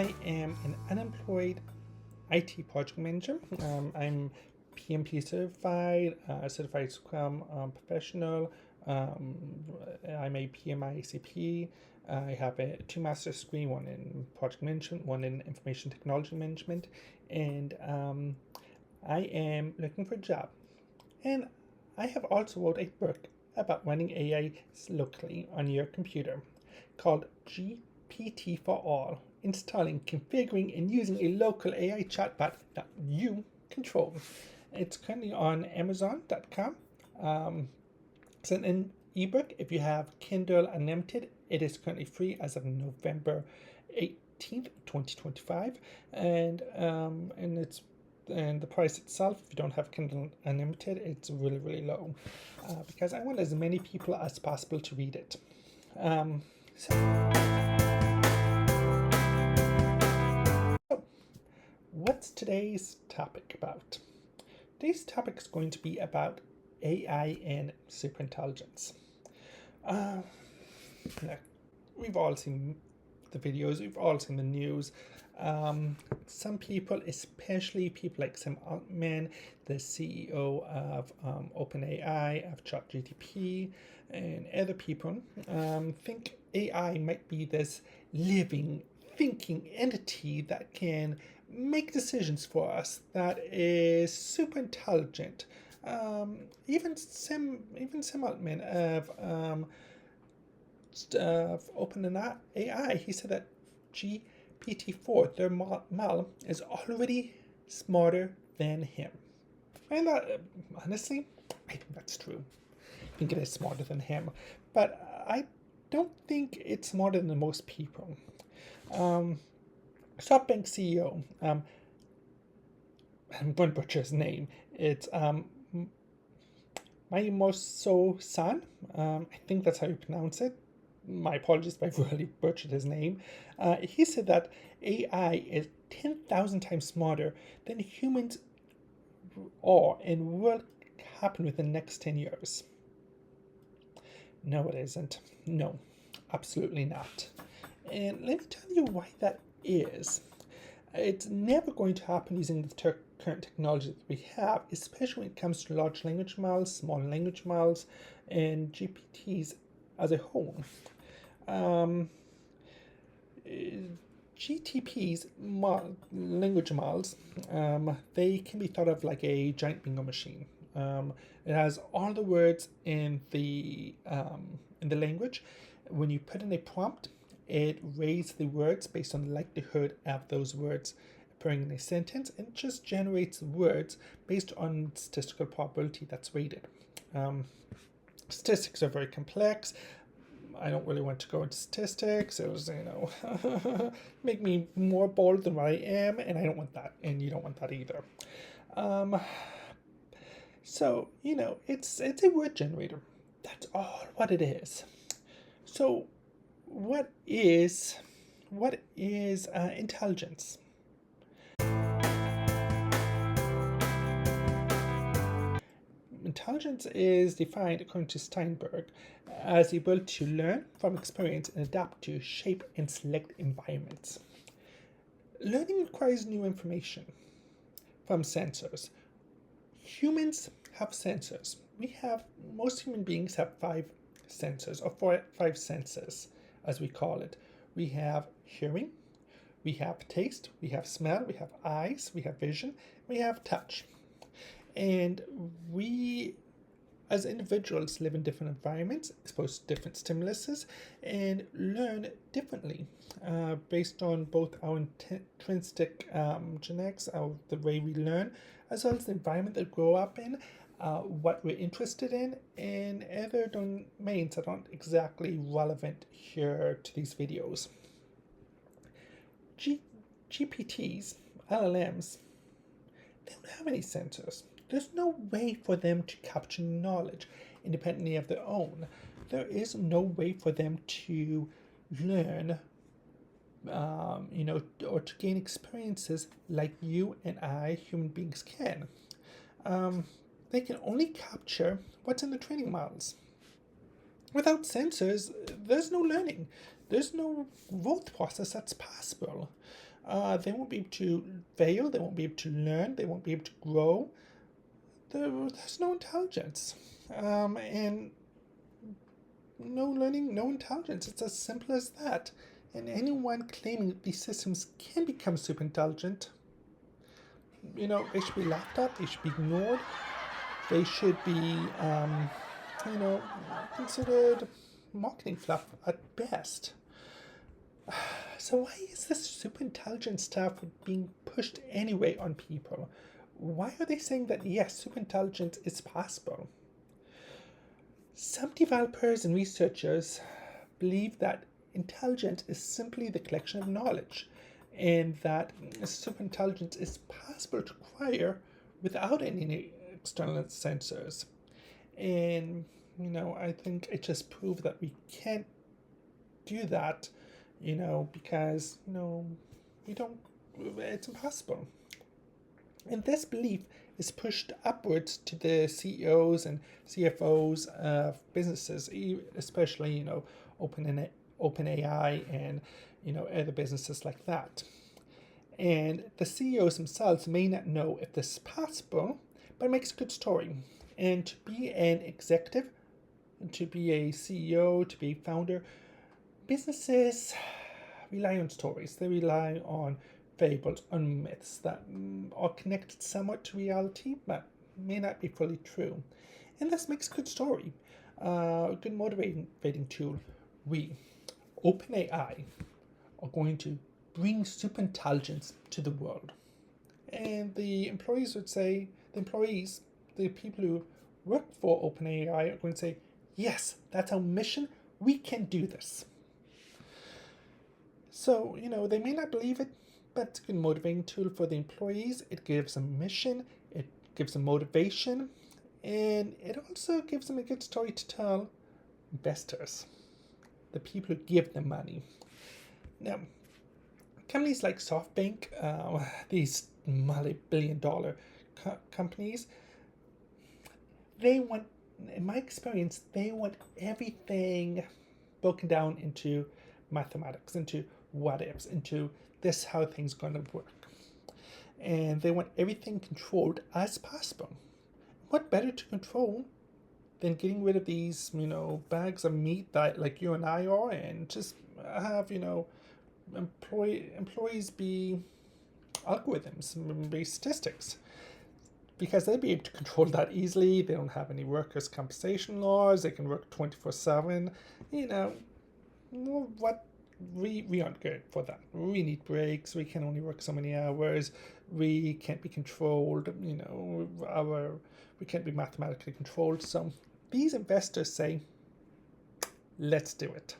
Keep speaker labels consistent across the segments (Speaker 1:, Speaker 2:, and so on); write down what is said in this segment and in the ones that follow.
Speaker 1: I am an unemployed IT project manager. I'm PMP certified, certified Scrum professional. Um, I'm a PMI ACP. I have two master's degree, one in project management, one in information technology management, and I am looking for a job. And I have also wrote a book about running AI locally on your computer called GPT for All, installing, configuring, and using a local AI chatbot that you control. It's currently on Amazon.com. It's an ebook. If you have Kindle Unlimited, it is currently free as of November 18th, 2025. And the price itself, if you don't have Kindle Unlimited, it's really, really low because I want as many people as possible to read it. So what's today's topic about? Today's topic is going to be about AI and superintelligence. We've all seen the videos, we've all seen the news. Some people, especially people like Sam Altman, the CEO of OpenAI, of ChatGPT, and other people, think AI might be this living, thinking entity that can make decisions for us, that is super intelligent. Even Sam Altman of OpenAI, he said that GPT-4, their model, is already smarter than him. And honestly, I think that's true. I think it is smarter than him, but I don't think it's smarter than most people. SoftBank CEO, I'm going to butcher his name. It's Maimoso-san. I think that's how you pronounce it. My apologies if I've really butchered his name. He said that AI is 10,000 times smarter than humans are and will happen within the next 10 years. No, it isn't. No, absolutely not. And let me tell you why that is. It's never going to happen using the current technology that we have, especially when it comes to large language models, small language models, and GPTs as a whole. GTPs, language models, they can be thought of like a giant bingo machine. It has all the words in the language. When you put in a prompt, it rates the words based on the likelihood of those words appearing in a sentence, and just generates words based on statistical probability that's rated. Statistics are very complex. I don't really want to go into statistics. It was, make me more bold than what I am, and I don't want that, and you don't want that either. So, it's a word generator. That's all what it is. So, what is intelligence? Intelligence is defined, according to Steinberg, as the ability to learn from experience and adapt to shape and select environments. Learning requires new information from sensors. Humans have sensors. Most human beings have 5 sensors, or 5 senses, as we call it. We have hearing, we have taste, we have smell, we have eyes, we have vision, we have touch. And we, as individuals, live in different environments, exposed to different stimuluses, and learn differently based on both our intrinsic genetics, the way we learn, as well as the environment that we grow up in, what we're interested in, and other domains that aren't exactly relevant here to these videos. GPTs, LLMs, they don't have any sensors. There's no way for them to capture knowledge independently of their own. There is no way for them to learn, or to gain experiences like you and I, human beings, can. They can only capture what's in the training models. Without sensors, there's no learning. There's no growth process that's possible. They won't be able to fail. They won't be able to learn. They won't be able to grow. There's no intelligence. And no learning, no intelligence. It's as simple as that. And anyone claiming that these systems can become super intelligent, they should be laughed at, they should be ignored, they should be, considered marketing fluff at best. So why is this super intelligent stuff being pushed anyway on people? Why are they saying that, yes, super intelligence is possible? Some developers and researchers believe that intelligence is simply the collection of knowledge, and that superintelligence is possible to acquire without any external sensors. And, I think it just proved that we can't do that, because, we don't, it's impossible. And this belief is pushed upwards to the CEOs and CFOs of businesses, especially, OpenAI and, other businesses like that. And the CEOs themselves may not know if this is possible, but it makes a good story. And to be an executive, to be a CEO, to be a founder, businesses rely on stories. They rely on fables, on myths that are connected somewhat to reality, but may not be fully true. And this makes a good story, a good motivating tool. We, OpenAI, are going to bring superintelligence to the world. And the employees would say, the people who work for OpenAI are going to say, yes, that's our mission, we can do this. So, they may not believe it, but it's a good motivating tool for the employees. It gives them mission, it gives them motivation, and it also gives them a good story to tell investors, the people who give them money. Now, companies like SoftBank, these multi-billion-dollar companies, they want, in my experience, they want everything broken down into mathematics, into what ifs, into this how things going to work. And they want everything controlled as possible. What better to control than getting rid of these, bags of meat that like you and I are, and just have, employees be algorithms, be statistics, because they'll be able to control that easily. They don't have any workers' compensation laws. They can work 24/7. What we aren't good for that. We need breaks. We can only work so many hours. We can't be controlled. We can't be mathematically controlled. So these investors say, let's do it.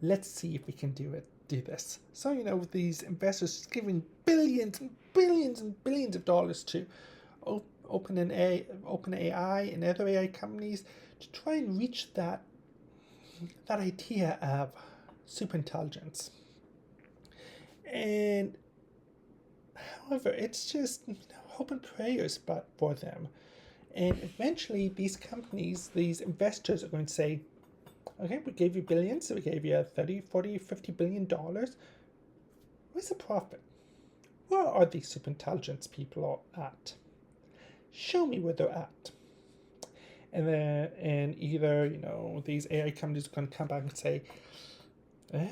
Speaker 1: Let's see if we can do this. So, these investors giving billions and billions and billions of dollars to OpenAI and other AI companies to try and reach that idea of superintelligence. And however, it's just hope and prayers for them. And eventually these companies, these investors are going to say, okay, we gave you billions, so we gave you 30, 40, 50 billion dollars. Where's the profit? Where are these superintelligence people at? Show me where they're at. And either, these AI companies are going to come back and say,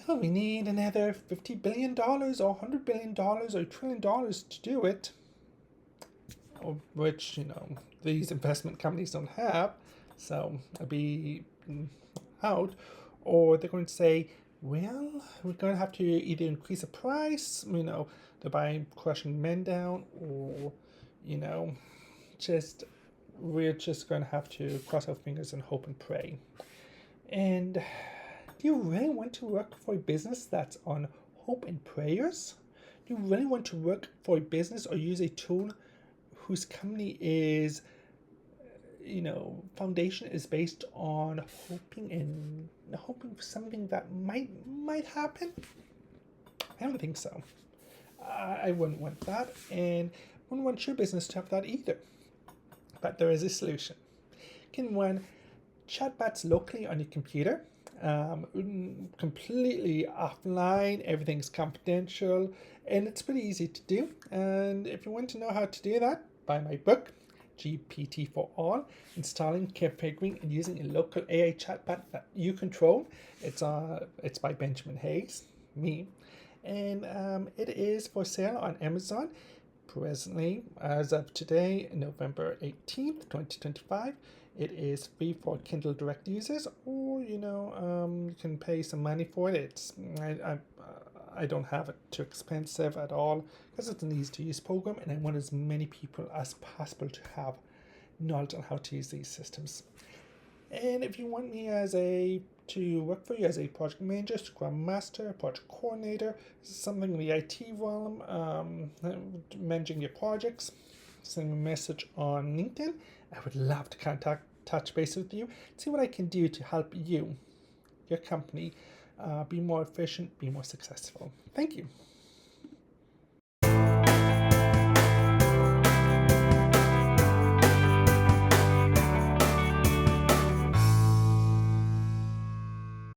Speaker 1: well, we need another $50 billion or $100 billion or $1 trillion to do it, which, these investment companies don't have, so it'll be out. Or they're going to say, well, we're going to have to either increase the price, by crushing men down, or, we're just going to have to cross our fingers and hope and pray. And do you really want to work for a business that's on hope and prayers? Do you really want to work for a business or use a tool whose company is, foundation is based on hoping for something that might happen? I don't think so. I wouldn't want that, and wouldn't want your business to have that either. But there is a solution. You can run chatbots locally on your computer. completely offline. Everything's confidential, and it's pretty easy to do. And if you want to know how to do that, buy my book, GPT for All, installing, configuring, and using a local AI chatbot that you control. It's by Benjamin Hayes, me, and it is for sale on Amazon. Presently, as of today, November 18th, 2025, it is free for Kindle Direct users, or you can pay some money for it. I don't have it too expensive at all because it's an easy to use program, and I want as many people as possible to have knowledge on how to use these systems. And if you want me to work for you as a project manager, scrum master, project coordinator, something in the IT realm, managing your projects, send me a message on LinkedIn. I would love to touch base with you, see what I can do to help you, your company, be more efficient, be more successful. Thank you.